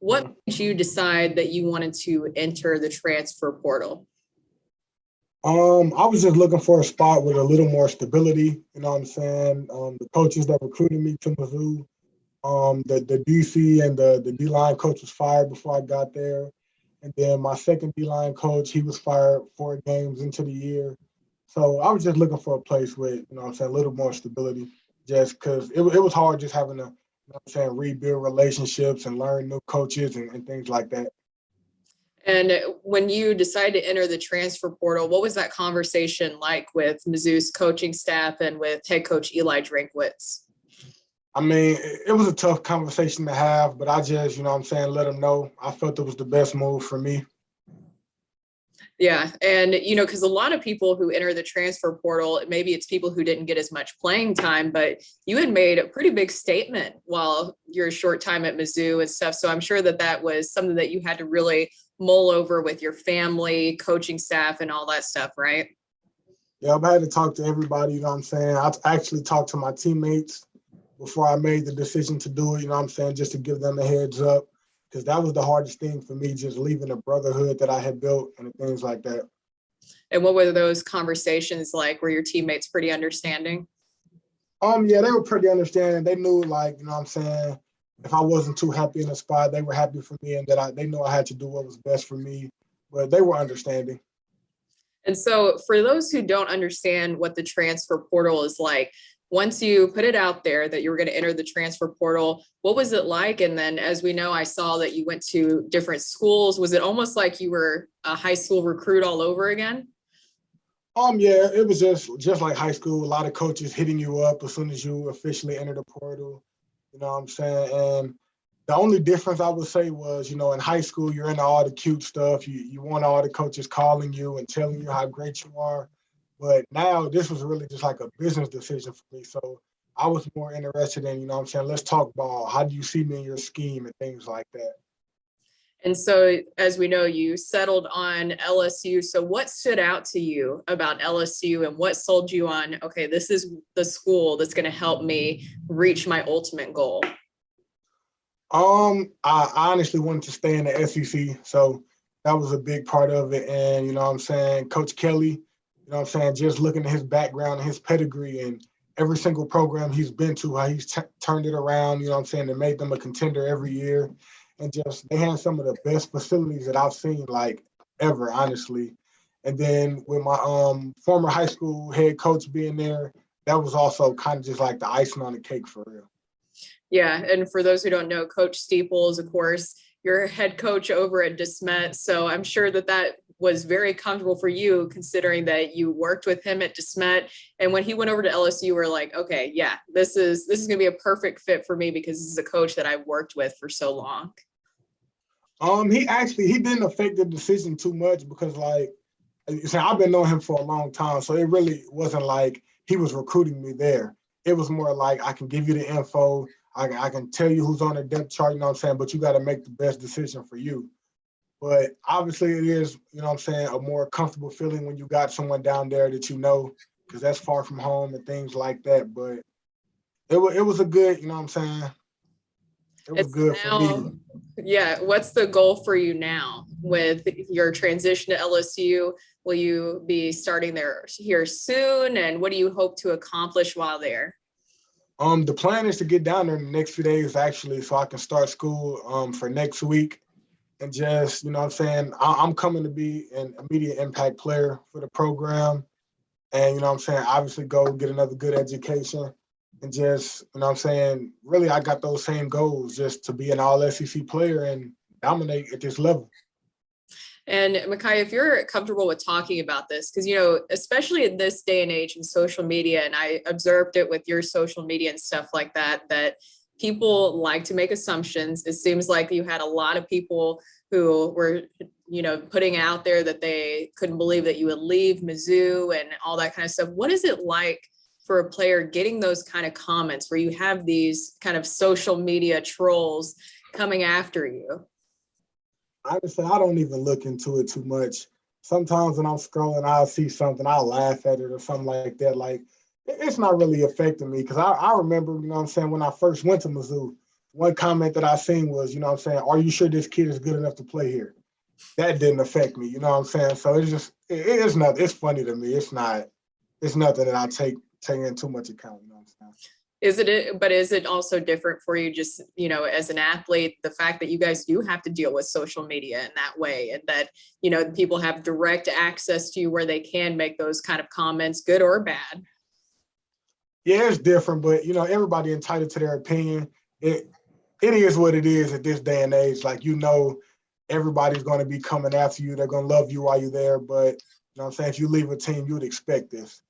What made you decide that you wanted to enter the transfer portal? I was just looking for a spot with a little more stability. You know what I'm saying? The coaches that recruited me to Mizzou, the DC and the D-line coach was fired before I got there. And then my second D-line coach, he was fired 4 games into the year. So I was just looking for a place with, you know what I'm saying, a little more stability, just because it was hard just having to, you know what I'm saying, rebuild relationships and learn new coaches and things like that. And when you decided to enter the transfer portal, what was that conversation like with Mizzou's coaching staff and with head coach Eli Drinkwitz? I mean, it was a tough conversation to have, but I just, you know what I'm saying, let them know I felt it was the best move for me. Yeah. And, you know, because a lot of people who enter the transfer portal, maybe it's people who didn't get as much playing time, but you had made a pretty big statement while your short time at Mizzou and stuff. So I'm sure that that was something that you had to really mull over with your family, coaching staff, and all that stuff, right? Yeah, I've had to talk to everybody, you know what I'm saying. I actually talked to my teammates before I made the decision to do it, you know what I'm saying, just to give them a heads up. Because that was the hardest thing for me, just leaving the brotherhood that I had built and things like that. And what were those conversations like? Were your teammates pretty understanding? Yeah, they were pretty understanding. They knew, like, you know what I'm saying, if I wasn't too happy in the spot, they were happy for me and that they knew I had to do what was best for me. But they were understanding. And so for those who don't understand what the transfer portal is like, once you put it out there that you were going to enter the transfer portal, what was it like? And then, as we know, I saw that you went to different schools. Was it almost like you were a high school recruit all over again? Yeah, it was just like high school. A lot of coaches hitting you up as soon as you officially enter the portal. You know what I'm saying? And the only difference I would say was, you know, in high school, you're into all the cute stuff. You want all the coaches calling you and telling you how great you are. But now this was really just like a business decision for me. So I was more interested in, you know what I'm saying, let's talk ball. How do you see me in your scheme and things like that? And so, as we know, you settled on LSU. So what stood out to you about LSU and what sold you on, okay, this is the school that's going to help me reach my ultimate goal? I honestly wanted to stay in the SEC. So that was a big part of it. And, you know what I'm saying, Coach Kelly, you know what I'm saying, just looking at his background and his pedigree and every single program he's been to, how he's turned it around, you know what I'm saying, and made them a contender every year. And just they had some of the best facilities that I've seen, like, ever, honestly. And then with my former high school head coach being there, that was also kind of just like the icing on the cake for real. Yeah. And for those who don't know, Coach Steeples, of course, your head coach over at DeSmet. So I'm sure that that was very comfortable for you, considering that you worked with him at DeSmet. And when he went over to LSU, you were like, okay, yeah, this is going to be a perfect fit for me because this is a coach that I've worked with for so long. He didn't affect the decision too much because, like, I've been knowing him for a long time, so it really wasn't like he was recruiting me there. It was more like I can give you the info, I can tell you who's on the depth chart, you know what I'm saying, but you got to make the best decision for you. But obviously it is, you know what I'm saying, a more comfortable feeling when you got someone down there that you know, because that's far from home and things like that. But it was a good, you know what I'm saying, it was good for me. Yeah. What's the goal for you now with your transition to LSU? Will you be starting there here soon? And what do you hope to accomplish while there? The plan is to get down there in the next few days, actually, so I can start school for next week. And just, you know what I'm saying, I'm coming to be an immediate impact player for the program. And, you know what I'm saying, obviously go get another good education. And just, you know what I'm saying, really I got those same goals, just to be an all-SEC player and dominate at this level. And Mahki, if you're comfortable with talking about this, because, you know, especially in this day and age in social media, and I observed it with your social media and stuff like that, that people like to make assumptions. It seems like you had a lot of people who were, you know, putting out there that they couldn't believe that you would leave Mizzou and all that kind of stuff. What is it like for a player getting those kind of comments where you have these kind of social media trolls coming after you? Honestly, I don't even look into it too much. Sometimes when I'm scrolling, I'll see something, I'll laugh at it or something like that. Like, it's not really affecting me because I remember, you know what I'm saying, when I first went to Mizzou, one comment that I seen was, you know what I'm saying, are you sure this kid is good enough to play here? That didn't affect me, you know what I'm saying? So it's just, it's nothing, it's funny to me. It's nothing that I take in too much account, you know what I'm saying? But is it also different for you just, you know, as an athlete, the fact that you guys do have to deal with social media in that way, and that, you know, people have direct access to you where they can make those kind of comments, good or bad? Yeah, it's different, but you know, everybody entitled to their opinion. It is what it is at this day and age. Like, you know, everybody's going to be coming after you. They're going to love you while you're there. But, you know what I'm saying, if you leave a team, you would expect this.